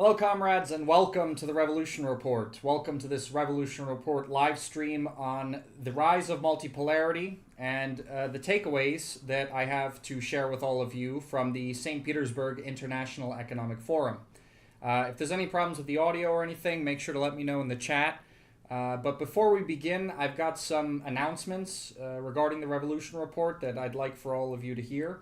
Hello, comrades, and welcome to the Revolution Report. Welcome to this Revolution Report live stream on the rise of multipolarity and the takeaways that I have to share with all of you from the St. Petersburg International Economic Forum. If there's any problems with the audio or anything, make sure to let me know in the chat. But before we begin, I've got some announcements regarding the Revolution Report that I'd like for all of you to hear.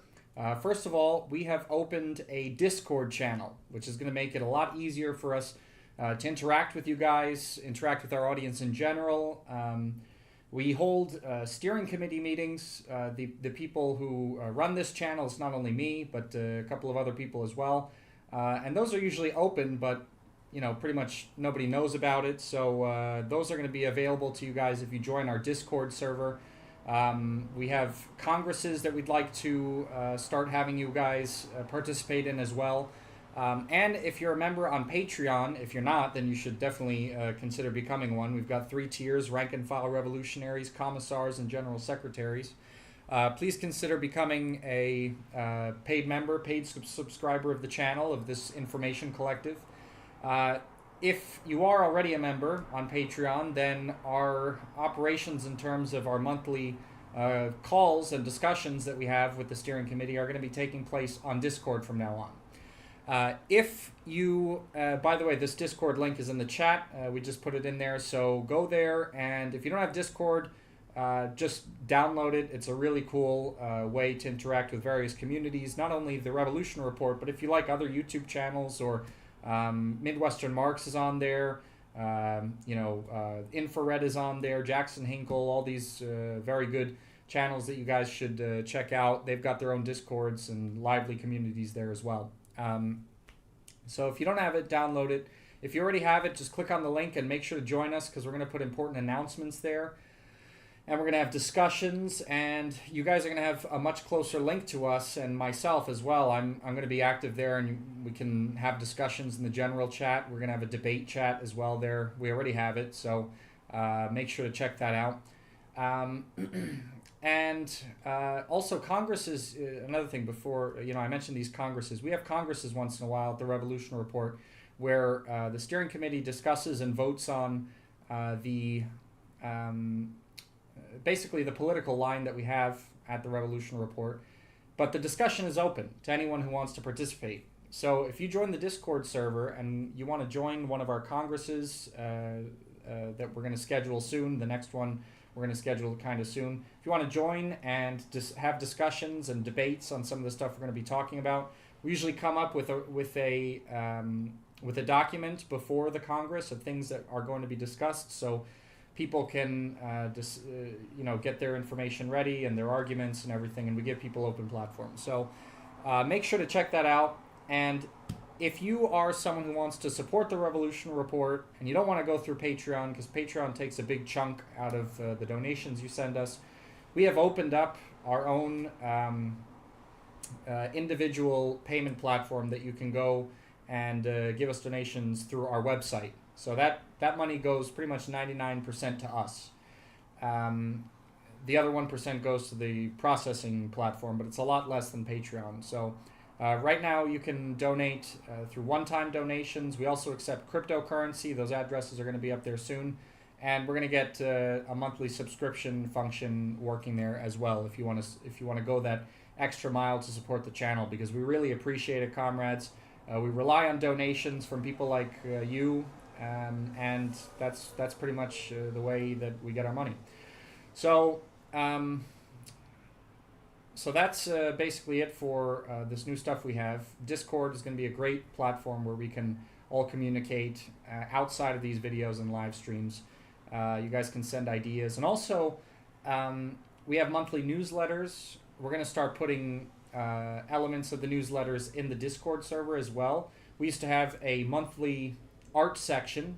First of all, we have opened a Discord channel, which is going to make it a lot easier for us to interact with you guys, interact with our audience in general. We hold steering committee meetings. The people who run this channel, it's not only me, but a couple of other people as well. And those are usually open, but pretty much nobody knows about it. So those are going to be available to you guys if you join our Discord server. We have congresses that we'd like to start having you guys participate in as well. And if you're a member on Patreon, if you're not, then you should definitely consider becoming one. We've got 3 tiers: rank and file revolutionaries, commissars, and general secretaries. Please consider becoming a paid member, paid subscriber of the channel, of this information collective. If you are already a member on Patreon, then our operations in terms of our monthly calls and discussions that we have with the steering committee are going to be taking place on Discord from now on. If you, by the way, this Discord link is in the chat. We just put it in there, so go there. And if you don't have Discord, just download it. It's a really cool way to interact with various communities, not only the Revolution Report, but if you like other YouTube channels or Midwestern Marx is on there, Infrared is on there, Jackson Hinkle, all these very good channels that you guys should check out. They've got their own Discords and lively communities there as well. So if you don't have it, download it. If you already have it, just click on the link and make sure to join us, because we're going to put important announcements there. And we're going to have discussions, and you guys are going to have a much closer link to us and myself as well. I'm going to be active there, and we can have discussions in the general chat. We're going to have a debate chat as well there. We already have it, so make sure to check that out. And also congresses, another thing before, I mentioned these congresses. We have congresses once in a while at the Revolution Report where the steering committee discusses and votes on basically the political line that we have at the Revolution Report, but the discussion is open to anyone who wants to participate. So if you join the Discord server and you want to join one of our congresses that we're going to schedule soon, the next one we're going to schedule kind of soon. If you want to join and just have discussions and debates on some of the stuff we're going to be talking about, we usually come up with a document before the Congress of things that are going to be discussed, so people can get their information ready and their arguments and everything, and we give people open platforms. So make sure to check that out. And if you are someone who wants to support the Revolution Report and you don't want to go through Patreon, because Patreon takes a big chunk out of the donations you send us, we have opened up our own individual payment platform that you can go and give us donations through our website. So that money goes pretty much 99% to us. The other 1% goes to the processing platform, but it's a lot less than Patreon. So right now you can donate through one-time donations. We also accept cryptocurrency. Those addresses are going to be up there soon. And we're going to get a monthly subscription function working there as well if you want to go that extra mile to support the channel, because we really appreciate it, comrades. We rely on donations from people like you. And that's pretty much the way that we get our money. So that's basically it for this new stuff we have. Discord is going to be a great platform where we can all communicate outside of these videos and live streams. You guys can send ideas. And also, we have monthly newsletters. We're going to start putting elements of the newsletters in the Discord server as well. We used to have a monthly art section,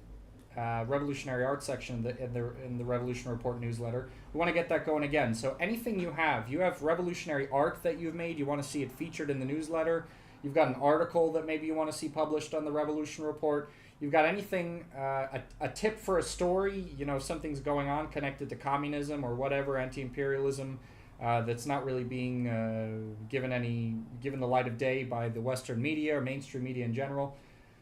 revolutionary art section in the Revolution Report newsletter. We want to get that going again. So anything you have revolutionary art that you've made, you want to see it featured in the newsletter. You've got an article that maybe you want to see published on the Revolution Report. You've got anything, a tip for a story, something's going on connected to communism or whatever, anti-imperialism, that's not really being given the light of day by the Western media or mainstream media in general.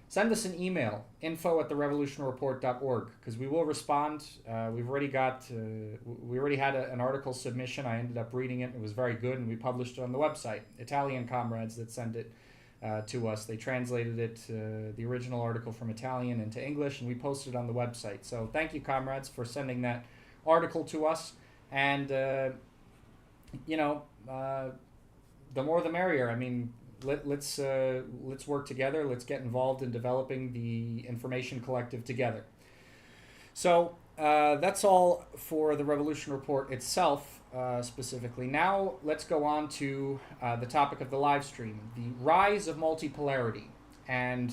send us an email, info@therevolutionreport.org, because we will respond. We already had an article submission. I ended up reading it. It was very good, and we published it on the website. Italian comrades that sent it to us. They translated it, the original article from Italian into English, and we posted it on the website. So thank you, comrades, for sending that article to us. And, the more the merrier. I mean, let's work together. Let's get involved in developing the information collective together. So that's all for the Revolution Report itself, specifically. Now let's go on to the topic of the live stream, the rise of multipolarity, and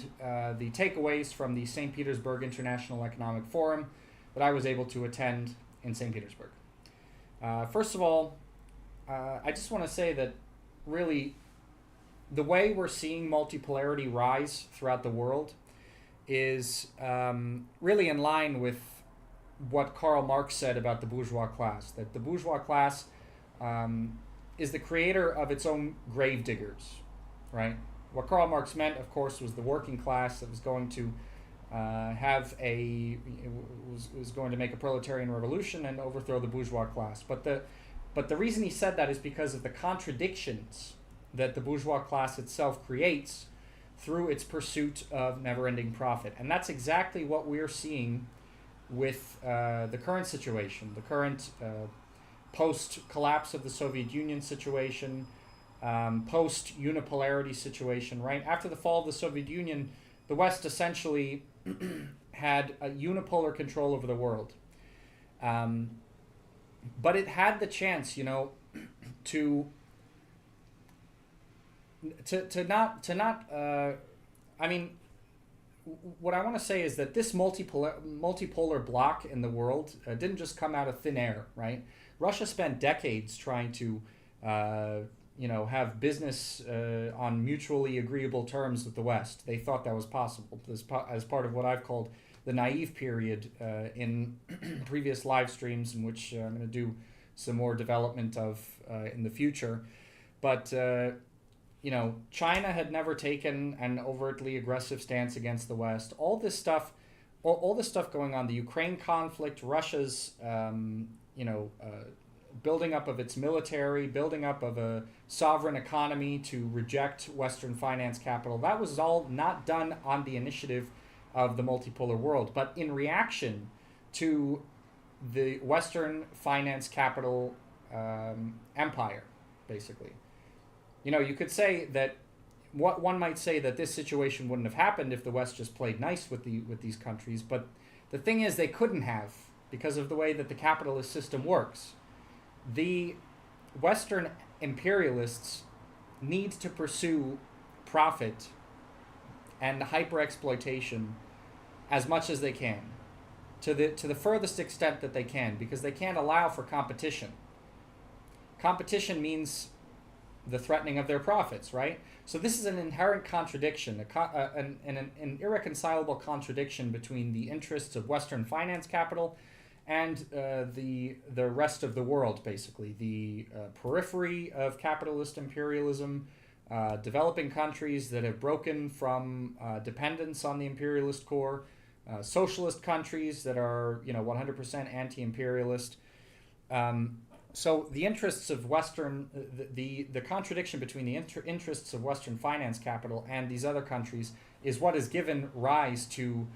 the takeaways from the St. Petersburg International Economic Forum that I was able to attend in St. Petersburg. First of all, I just want to say that really the way we're seeing multipolarity rise throughout the world is really in line with what Karl Marx said about the bourgeois class, that the bourgeois class is the creator of its own grave diggers, right? What Karl Marx meant, of course, was the working class that was going to was going to make a proletarian revolution and overthrow the bourgeois class. But the reason he said that is because of the contradictions that the bourgeois class itself creates through its pursuit of never-ending profit. And that's exactly what we're seeing with the current situation, the current post-collapse of the Soviet Union situation, post-unipolarity situation, right? After the fall of the Soviet Union, the West essentially had a unipolar control over the world. But it had the chance, to not I mean, what I want to say is that this multipolar bloc in the world didn't just come out of thin air, right? Russia spent decades trying to have business on mutually agreeable terms with the West. They thought that was possible as part of what I've called the naive period in previous live streams, in which I'm going to do some more development of in the future. But China had never taken an overtly aggressive stance against the West. All this stuff going on, the Ukraine conflict, Russia's building up of its military, building up of a sovereign economy to reject Western finance capital, that was all not done on the initiative of the multipolar world, but in reaction to the Western finance capital empire, basically. You could say that one might say that this situation wouldn't have happened if the West just played nice with these countries, but the thing is they couldn't have because of the way that the capitalist system works. The Western imperialists need to pursue profit and hyper-exploitation as much as they can, to the furthest extent that they can, because they can't allow for competition. Competition means the threatening of their profits, right? So this is an inherent contradiction, an irreconcilable contradiction between the interests of Western finance capital and the rest of the world, basically. The periphery of capitalist imperialism, developing countries that have broken from dependence on the imperialist core, socialist countries that are 100% anti-imperialist. So the interests of Western, the contradiction between the interests of Western finance capital and these other countries is what has given rise to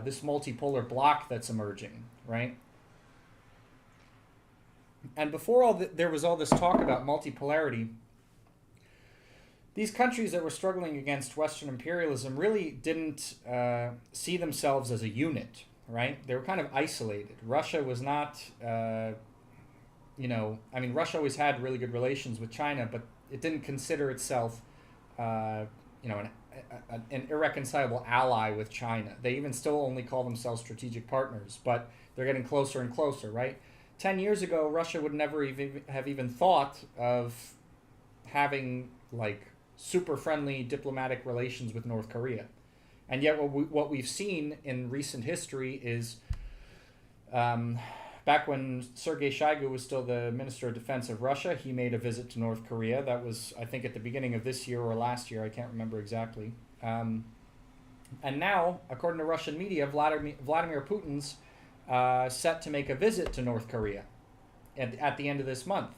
this multipolar bloc that's emerging, right? And before there was all this talk about multipolarity, these countries that were struggling against Western imperialism really didn't see themselves as a unit, right? They were kind of isolated. Russia was not, Russia always had really good relations with China, but it didn't consider itself, an irreconcilable ally with China. They even still only call themselves strategic partners, but they're getting closer and closer, right? 10 years ago, Russia would never have even thought of having super friendly diplomatic relations with North Korea. And yet what we've seen in recent history is back when Sergei Shoigu was still the Minister of Defense of Russia, he made a visit to North Korea. That was, I think, at the beginning of this year or last year. I can't remember exactly. And now, according to Russian media, Vladimir Putin's set to make a visit to North Korea at the end of this month.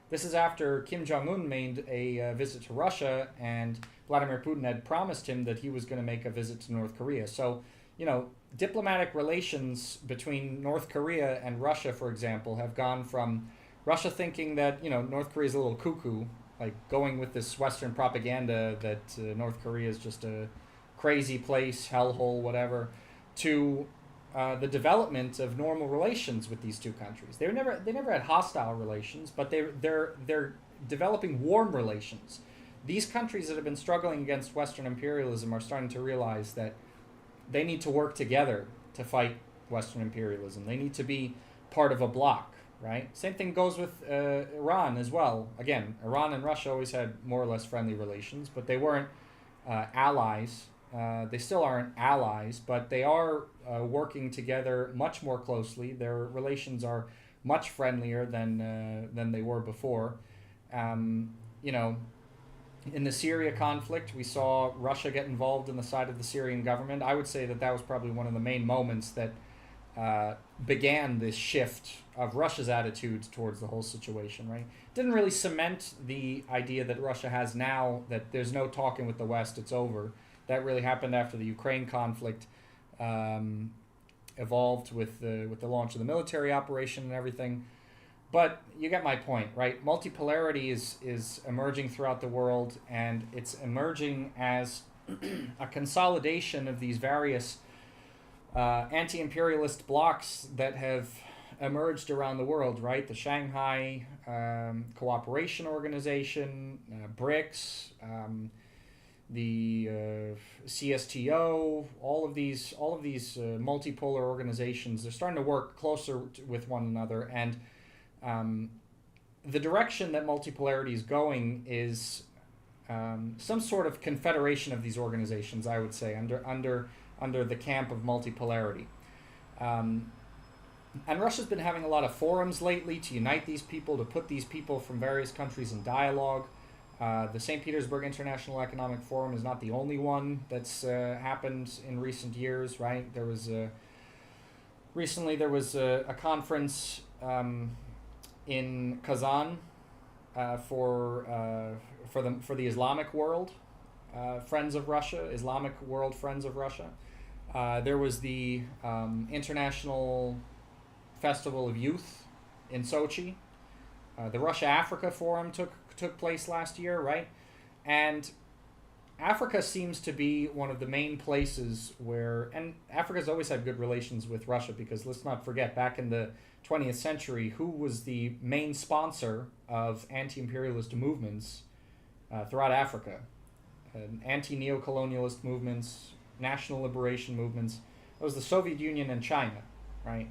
This is after Kim Jong-un made a visit to Russia, and Vladimir Putin had promised him that he was going to make a visit to North Korea. So, diplomatic relations between North Korea and Russia, for example, have gone from Russia thinking that, North Korea is a little cuckoo, like going with this Western propaganda that North Korea is just a crazy place, hellhole, whatever, to the development of normal relations with these two countries. They never had hostile relations, but they're developing warm relations. These countries that have been struggling against Western imperialism are starting to realize that they need to work together to fight Western imperialism. They need to be part of a bloc, right? Same thing goes with Iran as well. Again, Iran and Russia always had more or less friendly relations, but they weren't allies. They still aren't allies, but they are working together much more closely. Their relations are much friendlier than they were before. In the Syria conflict, we saw Russia get involved in the side of the Syrian government. I would say that was probably one of the main moments that began this shift of Russia's attitude towards the whole situation, right? Didn't really cement the idea that Russia has now, that there's no talking with the West, it's over. That really happened after the Ukraine conflict evolved with the launch of the military operation and everything. But you get my point, right? Multipolarity is emerging throughout the world, and it's emerging as a consolidation of these various anti-imperialist blocs that have emerged around the world, right? The Shanghai Cooperation Organization, BRICS, the CSTO, all of these multipolar organizations, they're starting to work closer with one another, and the direction that multipolarity is going is some sort of confederation of these organizations, I would say, under the camp of multipolarity. And Russia's been having a lot of forums lately to unite these people, to put these people from various countries in dialogue. The St. Petersburg International Economic Forum is not the only one that's happened in recent years, right? Recently there was a conference in Kazan for the Islamic world, Friends of Russia, Islamic World Friends of Russia. There was the International Festival of Youth in Sochi. The Russia-Africa Forum took place last year, right? And Africa seems to be one of the main places where, and Africa's always had good relations with Russia, because let's not forget, back in the 20th century, who was the main sponsor of anti-imperialist movements throughout Africa? Anti-neocolonialist movements, national liberation movements. It was the Soviet Union and China, right?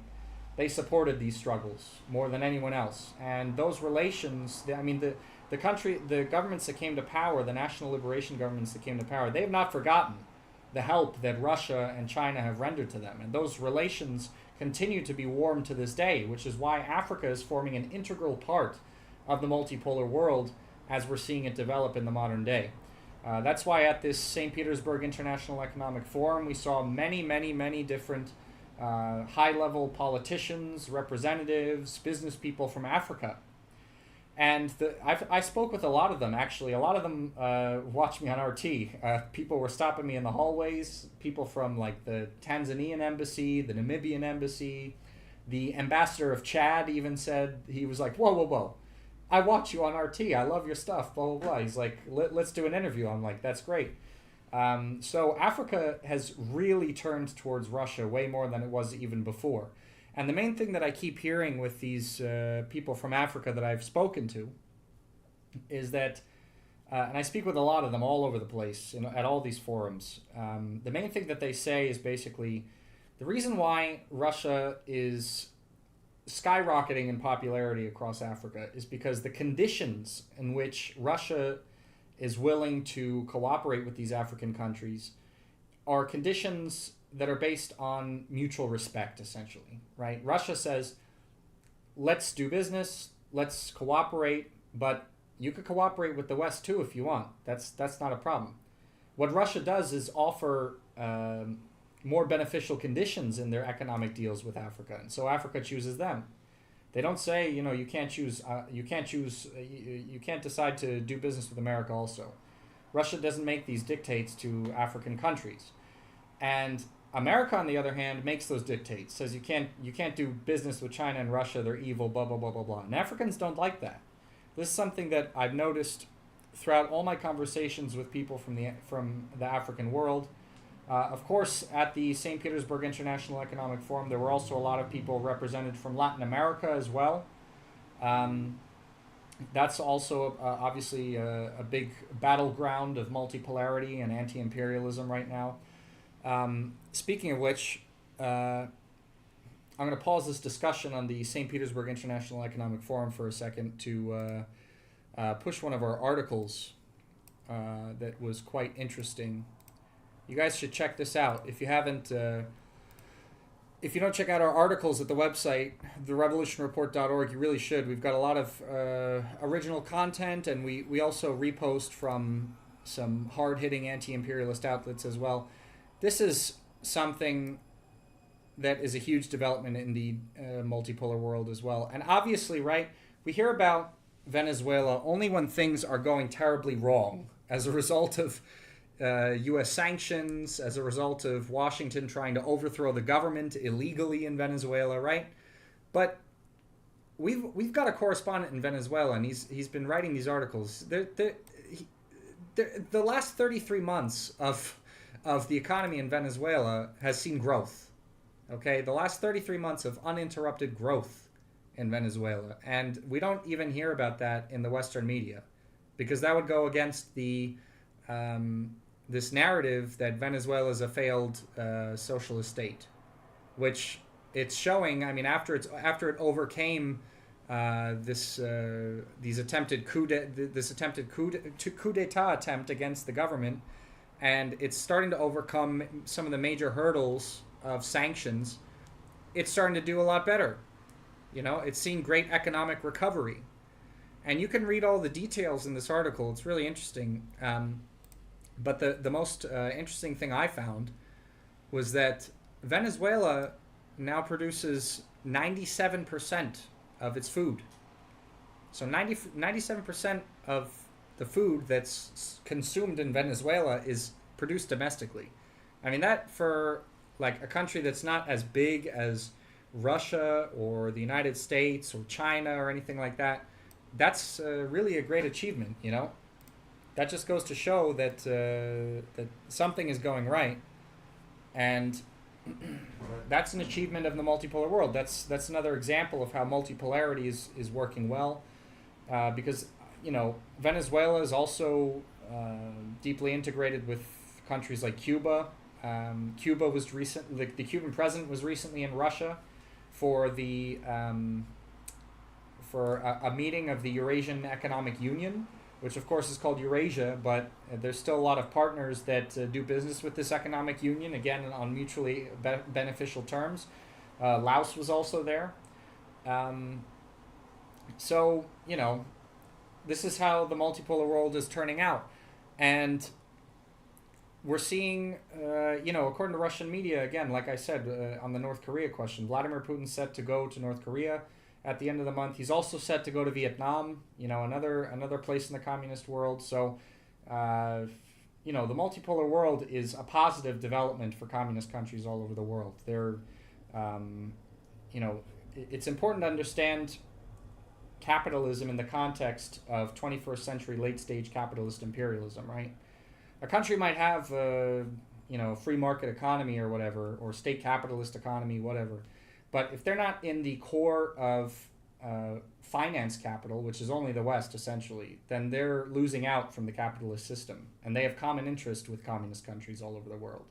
They supported these struggles more than anyone else. And those relations, the governments that came to power, the national liberation governments that came to power, they have not forgotten the help that Russia and China have rendered to them. And those relations continue to be warm to this day, which is why Africa is forming an integral part of the multipolar world as we're seeing it develop in the modern day. That's why at this St. Petersburg International Economic Forum, we saw many, many, many different high-level politicians, representatives, business people from Africa. And I spoke with a lot of them, actually. A lot of them watch me on RT. People were stopping me in the hallways. People from like the Tanzanian embassy, the Namibian embassy. The ambassador of Chad even said, he was like, whoa. I watch you on RT. I love your stuff, blah, blah, blah. He's like, let's do an interview. I'm like, that's great. So Africa has really turned towards Russia way more than it was even before. And the main thing that I keep hearing with these people from Africa that I've spoken to is that, and I speak with a lot of them all over the place at all these forums, the main thing that they say is basically the reason why Russia is skyrocketing in popularity across Africa is because the conditions in which Russia is willing to cooperate with these African countries are conditions that are based on mutual respect, essentially, right? Russia says, let's do business, let's cooperate, but you could cooperate with the West too if you want. That's not a problem. What Russia does is offer more beneficial conditions in their economic deals with Africa, and so Africa chooses them. They don't say, you can't choose, you can't decide to do business with America also. Russia doesn't make these dictates to African countries. And America, on the other hand, makes those dictates, says you can't do business with China and Russia, they're evil, blah, blah, blah, blah, blah. And Africans don't like that. This is something that I've noticed throughout all my conversations with people from the African world. Of course, at the St. Petersburg International Economic Forum, there were also a lot of people represented from Latin America as well. That's also obviously a big battleground of multipolarity and anti-imperialism right now. Speaking of which, I'm going to pause this discussion on the St. Petersburg International Economic Forum for a second to push one of our articles that was quite interesting. You guys should check this out. If you haven't, if you don't check out our articles at the website, TheRevolutionReport.org, you really should. We've got a lot of original content, and we also repost from some hard-hitting anti-imperialist outlets as well. This is something that is a huge development in the multipolar world as well. And obviously, right, we hear about Venezuela only when things are going terribly wrong as a result of U.S. sanctions, as a result of Washington trying to overthrow the government illegally in Venezuela, right? But we've got a correspondent in Venezuela, and he's been writing these articles. The last 33 months of the economy in Venezuela has seen growth. Okay, the last 33 months of uninterrupted growth in Venezuela, and we don't even hear about that in the Western media, because that would go against the this narrative that Venezuela is a failed socialist state, which it's showing. I mean, after it overcame this attempted coup d'état attempt against the government, and it's starting to overcome some of the major hurdles of sanctions. It's starting to do a lot better. It's seeing great economic recovery, and you can read all the details in this article. It's really interesting. But the most interesting thing I found was that Venezuela now produces 97% of its food. So 97% of the food that's consumed in Venezuela is produced domestically. I mean, that for like a country that's not as big as Russia or the United States or China or anything like that, that's really a great achievement, That just goes to show that that something is going right, and that's an achievement of the multipolar world. That's another example of how multipolarity is working well, because Venezuela is also deeply integrated with countries like Cuba. Cuba was the Cuban president was recently in Russia for the for a meeting of the Eurasian Economic Union, which of course is called Eurasia, but there's still a lot of partners that do business with this economic union, again, on mutually beneficial terms. Laos was also there. So, this is how the multipolar world is turning out. And we're seeing, according to Russian media, again, like I said, on the North Korea question, Vladimir Putin's set to go to North Korea at the end of the month. He's also set to go to Vietnam, another place in the communist world. So, the multipolar world is a positive development for communist countries all over the world. It's important to understand capitalism in the context of 21st century late-stage capitalist imperialism, right? A country might have a free market economy or whatever, or state capitalist economy, whatever. But if they're not in the core of finance capital, which is only the West essentially, then they're losing out from the capitalist system. And they have common interest with communist countries all over the world.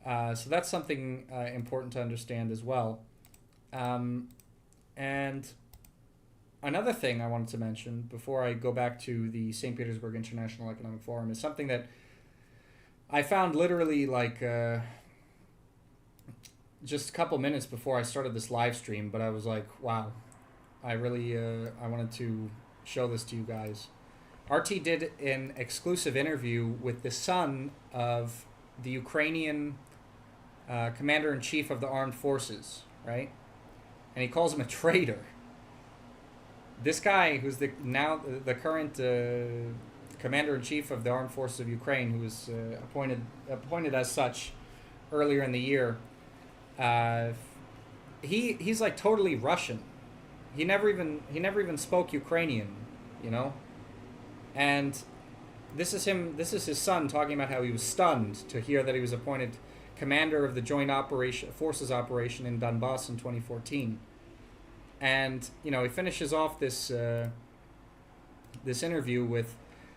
So that's something important to understand as well. And another thing I wanted to mention before I go back to the St. Petersburg International Economic Forum is something that I found literally just a couple minutes before I started this live stream, but I was like, wow, I really I wanted to show this to you guys. RT did an exclusive interview with the son of the Ukrainian commander-in-chief of the armed forces, right? And he calls him a traitor. This guy, who's the current commander-in-chief of the armed forces of Ukraine, who was appointed as such earlier in the year, he's like totally Russian. He never even spoke Ukrainian, you know. And this is his son talking about how he was stunned to hear that he was appointed commander of the joint forces operation in Donbass in 2014. And he finishes off this interview with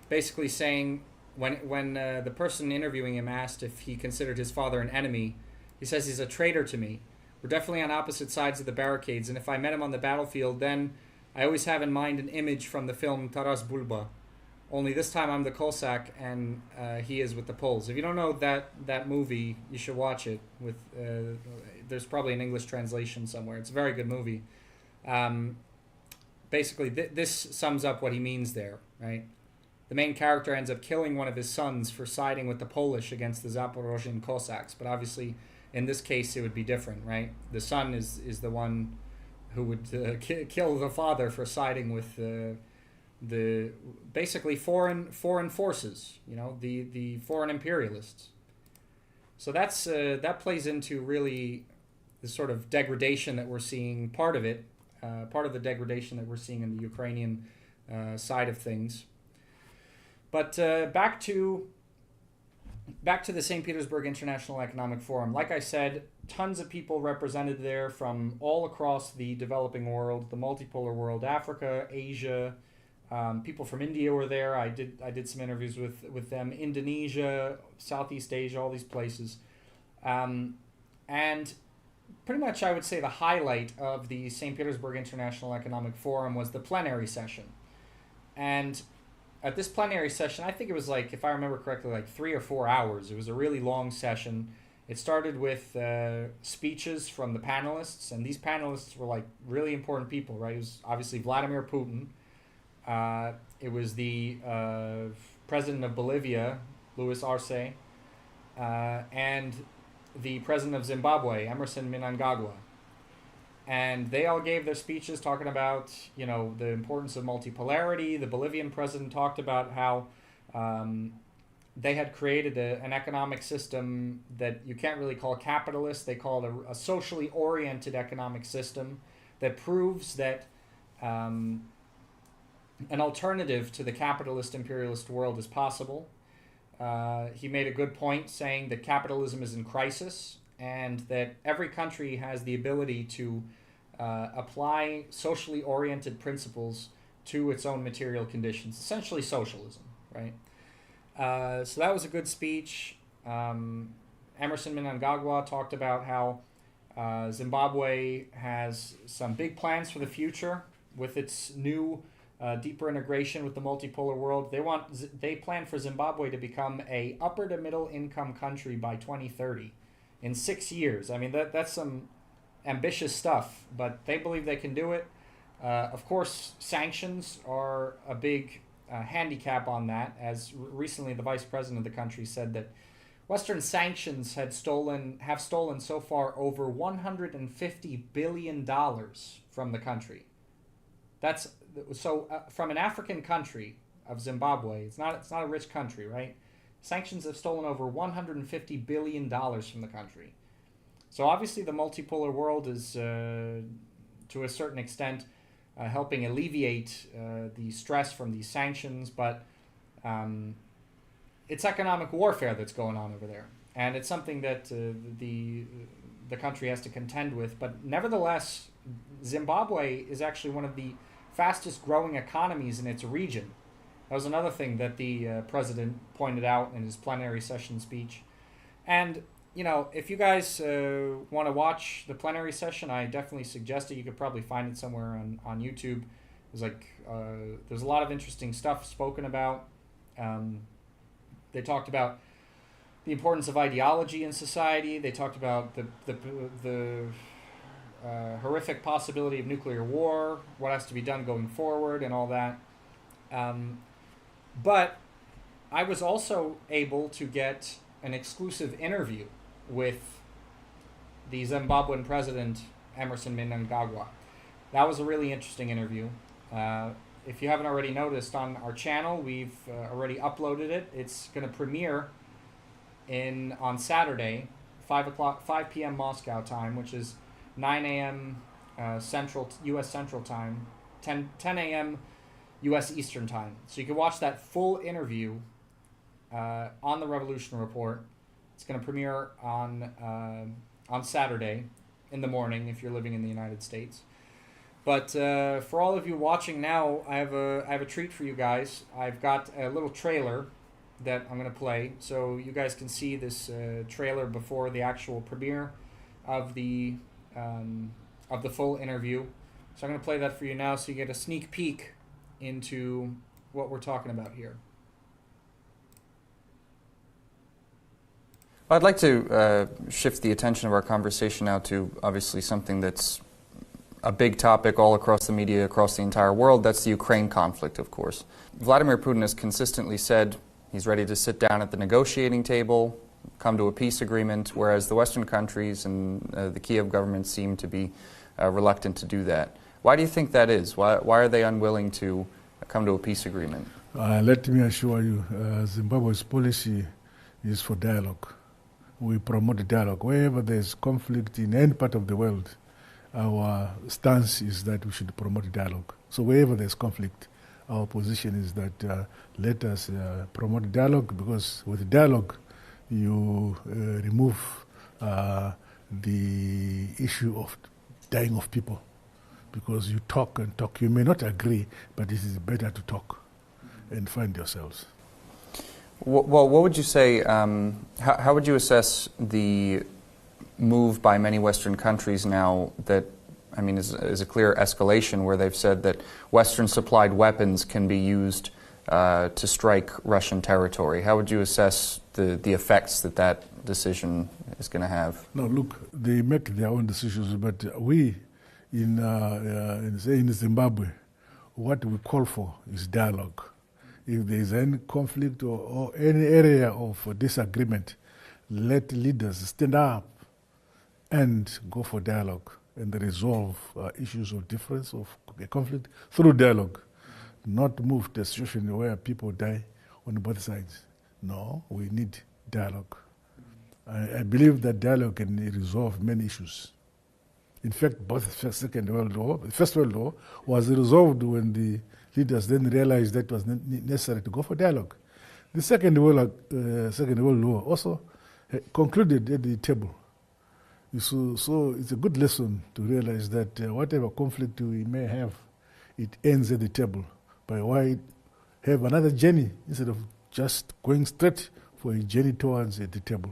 basically saying, when the person interviewing him asked if he considered his father an enemy, he says he's a traitor to me. We're definitely on opposite sides of the barricades, and if I met him on the battlefield, then I always have in mind an image from the film Taras Bulba. Only this time I'm the Cossack, and he is with the Poles. If you don't know that movie, you should watch it. There's probably an English translation somewhere. It's a very good movie. Basically, this sums up what he means there, right? The main character ends up killing one of his sons for siding with the Polish against the Zaporozhian Cossacks, but obviously, in this case, it would be different, right? The son is the one who would kill the father for siding with the basically foreign forces, the foreign imperialists. So that plays into really the sort of degradation that we're seeing. Part of the degradation that we're seeing in the Ukrainian side of things. But back to the St. Petersburg International Economic Forum. Like I said, tons of people represented there from all across the developing world, the multipolar world, Africa, Asia. People from India were there. I did some interviews with them. Indonesia, Southeast Asia, all these places. And pretty much I would say the highlight of the St. Petersburg International Economic Forum was the plenary session. And at this plenary session, I think it was like, if I remember correctly, like 3 or 4 hours. It was a really long session. It started with speeches from the panelists, and these panelists were like really important people, right? It was obviously Vladimir Putin. It was the president of Bolivia, Luis Arce, and the president of Zimbabwe, Emmerson Mnangagwa. And they all gave their speeches talking about, the importance of multipolarity. The Bolivian president talked about how they had created an economic system that you can't really call capitalist. They call it a socially oriented economic system that proves that an alternative to the capitalist imperialist world is possible. He made a good point saying that capitalism is in crisis and that every country has the ability to apply socially oriented principles to its own material conditions, essentially socialism, right? So that was a good speech. Emmerson Mnangagwa talked about how Zimbabwe has some big plans for the future with its new deeper integration with the multipolar world. They plan for Zimbabwe to become a upper to middle income country by 2030 in 6 years. I mean, that's some ambitious stuff, but they believe they can do it. Of course, sanctions are a big handicap on that, as recently the vice president of the country said that Western sanctions have stolen so far over $150 billion from the country. That's so from an African country of Zimbabwe. It's not a rich country, right? Sanctions have stolen over $150 billion from the country. So obviously the multipolar world is, to a certain extent, helping alleviate the stress from these sanctions, but it's economic warfare that's going on over there. And it's something that the country has to contend with. But nevertheless, Zimbabwe is actually one of the fastest growing economies in its region. That was another thing that the president pointed out in his plenary session speech. And, if you guys want to watch the plenary session, I definitely suggest it. You could probably find it somewhere on YouTube. There's a lot of interesting stuff spoken about. They talked about the importance of ideology in society. They talked about the horrific possibility of nuclear war, what has to be done going forward, and all that. But I was also able to get an exclusive interview with the Zimbabwean President Emmerson Mnangagwa. That was a really interesting interview. If you haven't already noticed, on our channel, we've already uploaded it. It's going to premiere on Saturday, 5 p.m. Moscow time, which is 9 a.m. Central U.S. Central Time, 10 a.m. U.S. Eastern Time. So you can watch that full interview on the Revolution Report. It's going to premiere on Saturday in the morning if you're living in the United States. But for all of you watching now, I have a treat for you guys. I've got a little trailer that I'm going to play, so you guys can see this trailer before the actual premiere of the full interview. So I'm going to play that for you now, so you get a sneak peek into what we're talking about here. I'd like to shift the attention of our conversation now to obviously something that's a big topic all across the media, across the entire world. That's the Ukraine conflict, of course. Vladimir Putin has consistently said he's ready to sit down at the negotiating table, come to a peace agreement, whereas the Western countries and the Kiev government seem to be reluctant to do that. Why do you think that is? Why are they unwilling to come to a peace agreement? Let me assure you, Zimbabwe's policy is for dialogue. We promote dialogue. Wherever there's conflict in any part of the world, our stance is that we should promote dialogue. So wherever there's conflict, our position is that let us promote dialogue, because with dialogue you remove the issue of dying of people. Because you talk and talk, you may not agree, but it is better to talk and find yourselves. Well, what would you say, how would you assess the move by many Western countries now that, I mean, is a clear escalation, where they've said that Western-supplied weapons can be used to strike Russian territory? How would you assess the effects that decision is going to have? No, look, they make their own decisions, but we in Zimbabwe, what we call for is dialogue. If there is any conflict or any area of disagreement, let leaders stand up and go for dialogue and resolve issues of difference, of conflict, through dialogue. Not move to a situation where people die on both sides. No, we need dialogue. I believe that dialogue can resolve many issues. In fact, both the First World War was resolved when the leaders then realized that it was necessary to go for dialogue. The Second World War also concluded at the table. So it's a good lesson to realize that whatever conflict we may have, it ends at the table. By why have another journey instead of just going straight for a journey towards the table.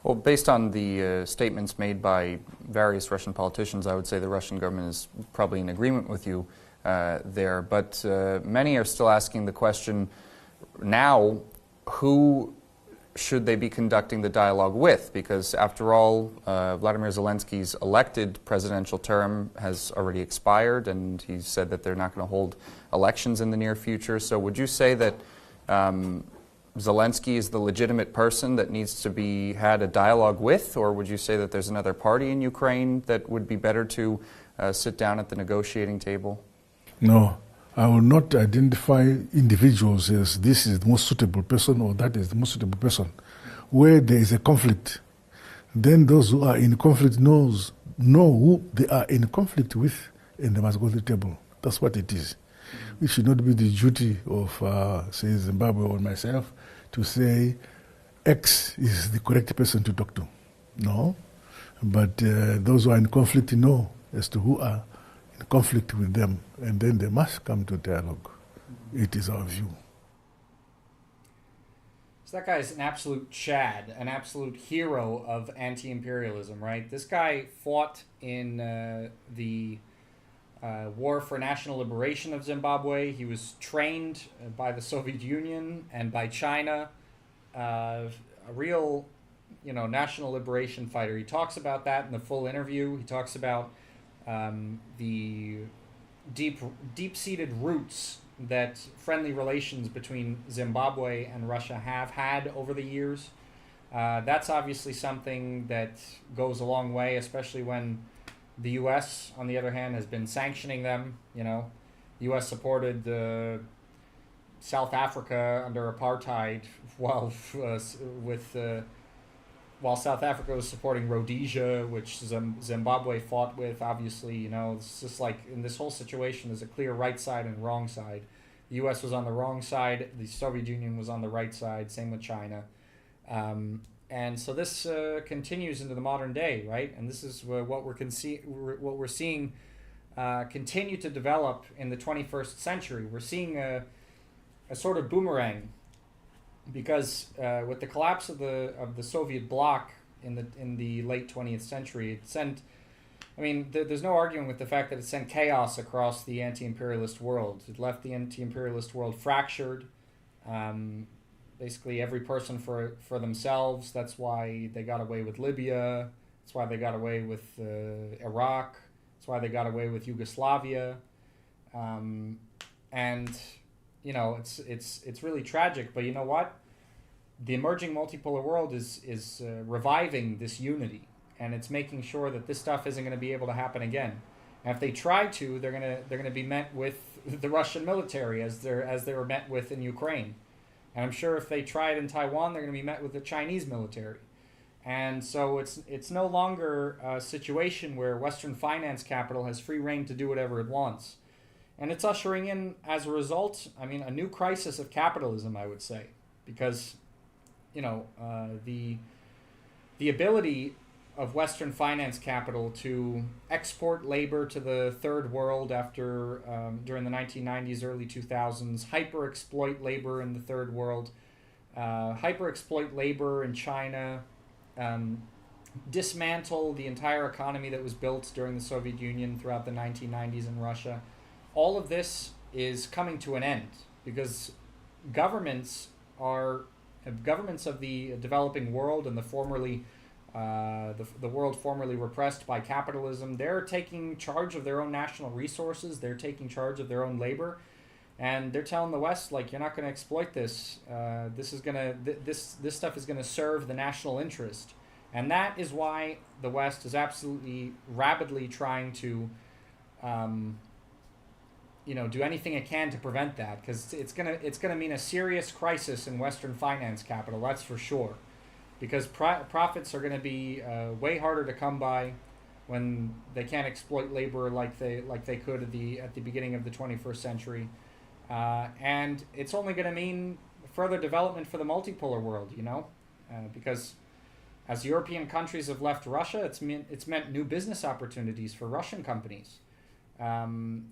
Well, based on the statements made by various Russian politicians, I would say the Russian government is probably in agreement with you there. But many are still asking the question now, who should they be conducting the dialogue with? Because after all, Vladimir Zelensky's elected presidential term has already expired, and he said that they're not going to hold elections in the near future. So would you say that Zelensky is the legitimate person that needs to be had a dialogue with, or would you say that there's another party in Ukraine that would be better to sit down at the negotiating table? No, I will not identify individuals as this is the most suitable person or that is the most suitable person. Where there is a conflict, then those who are in conflict know who they are in conflict with, and they must go to the table. That's what it is. It should not be the duty of, say, Zimbabwe or myself to say X is the correct person to talk to. No. But those who are in conflict know as to who are in conflict with them, and then they must come to dialogue. It is our view. So that guy's an absolute Chad, an absolute hero of anti-imperialism, right? This guy fought in the War for National Liberation of Zimbabwe. He was trained by the Soviet Union and by China. A real, national liberation fighter. He talks about that in the full interview. He talks about the deep-seated roots that friendly relations between Zimbabwe and Russia have had over the years. That's obviously something that goes a long way, especially when the U.S., on the other hand, has been sanctioning them. You know, the U.S. supported South Africa under apartheid while South Africa was supporting Rhodesia, which Zimbabwe fought with. Obviously, you know, it's just like in this whole situation, there's a clear right side and wrong side. The U.S. was on the wrong side. The Soviet Union was on the right side. Same with China. And so this continues into the modern day, right? And this is what we're seeing continue to develop in the 21st century. We're seeing a sort of boomerang, because with the collapse of the Soviet bloc in the late 20th century, it sent. I mean, there's no arguing with the fact that it sent chaos across the anti-imperialist world. It left the anti-imperialist world fractured. Basically, every person for themselves. That's why they got away with Libya. That's why they got away with Iraq. That's why they got away with Yugoslavia. And you know, it's really tragic. But you know what? The emerging multipolar world is reviving this unity, and it's making sure that this stuff isn't going to be able to happen again. And if they try to, they're gonna be met with the Russian military as they were met with in Ukraine. And I'm sure if they try it in Taiwan, they're going to be met with the Chinese military. And so it's no longer a situation where Western finance capital has free rein to do whatever it wants. And it's ushering in, as a result, I mean, a new crisis of capitalism, I would say. Because, you know, the ability of Western finance capital to export labor to the third world after during the 1990s, early 2000s, hyper-exploit labor in the third world, hyper-exploit labor in China, dismantle the entire economy that was built during the Soviet Union throughout the 1990s in Russia. All of this is coming to an end because governments of the developing world and the formerly the world formerly repressed by capitalism, they're taking charge of their own national resources. They're taking charge of their own labor, and they're telling the West, like, you're not going to exploit this. This stuff is going to serve the national interest, and that is why the West is absolutely rabidly trying to, do anything it can to prevent that, because it's gonna mean a serious crisis in Western finance capital. That's for sure. Because profits are going to be way harder to come by when they can't exploit labor like they could at the beginning of the 21st century, and it's only going to mean further development for the multipolar world, you know, because as European countries have left Russia, it's meant new business opportunities for Russian companies.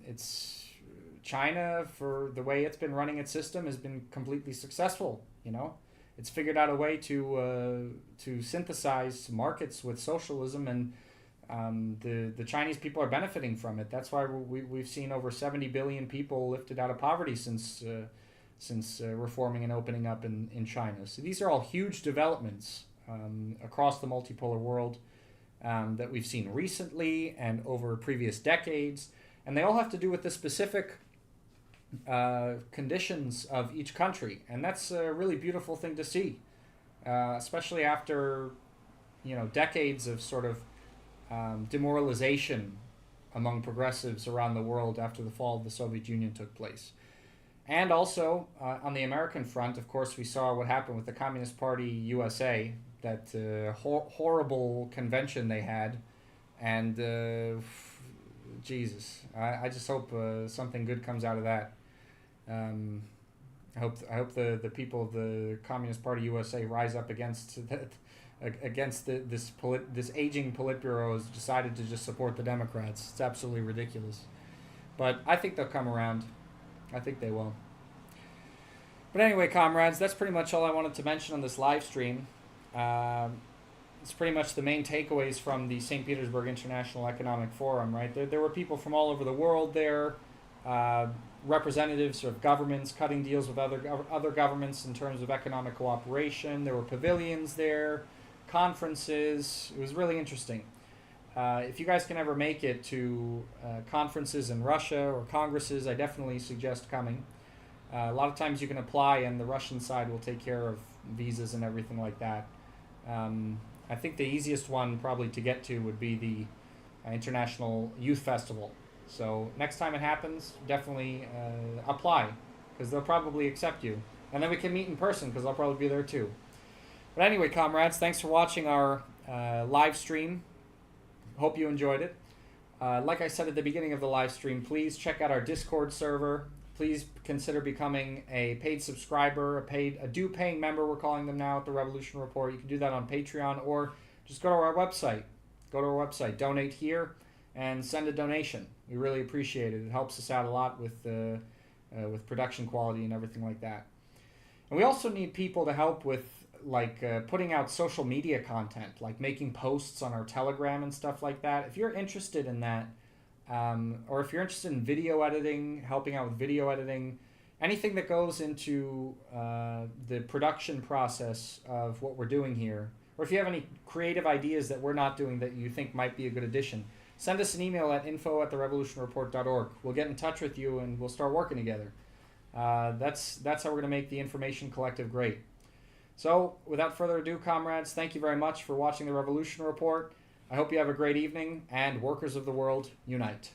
It's China, for the way it's been running its system, has been completely successful, you know. It's figured out a way to synthesize markets with socialism, and the Chinese people are benefiting from it. That's why we've seen over 70 billion people lifted out of poverty since reforming and opening up in China. So these are all huge developments across the multipolar world that we've seen recently and over previous decades, and they all have to do with the specific conditions of each country, and that's a really beautiful thing to see, especially after decades of sort of demoralization among progressives around the world after the fall of the Soviet Union took place. And also on the American front, of course, we saw what happened with the Communist Party USA, that horrible convention they had, and Jesus, I just hope something good comes out of that. I hope the people of the Communist Party USA rise up against this aging Politburo has decided to just support the Democrats. It's absolutely ridiculous. But I think they'll come around. I think they will. But anyway, comrades, that's pretty much all I wanted to mention on this live stream. It's pretty much the main takeaways from the St. Petersburg International Economic Forum, right? There were people from all over the world there, representatives of governments cutting deals with other governments in terms of economic cooperation. There were pavilions there, conferences. It was really interesting. If you guys can ever make it to conferences in Russia or congresses, I definitely suggest coming. A lot of times you can apply and the Russian side will take care of visas and everything like that. I think the easiest one probably to get to would be the International Youth Festival. So next time it happens, definitely apply, because they'll probably accept you. And then we can meet in person, because I'll probably be there too. But anyway, comrades, thanks for watching our live stream. Hope you enjoyed it. Like I said at the beginning of the live stream, please check out our Discord server. Please consider becoming a paid subscriber, a due-paying member, we're calling them now at The Revolution Report. You can do that on Patreon, or just go to our website. Go to our website, donate here, and send a donation. We really appreciate it. It helps us out a lot with production quality and everything like that. And we also need people to help with putting out social media content, like making posts on our Telegram and stuff like that. If you're interested in that, or if you're interested in video editing, helping out with video editing, anything that goes into the production process of what we're doing here, or if you have any creative ideas that we're not doing that you think might be a good addition, send us an email at info@therevolutionreport.org. We'll get in touch with you and we'll start working together. That's how we're going to make the information collective great. So, without further ado, comrades, thank you very much for watching The Revolution Report. I hope you have a great evening, and workers of the world, unite.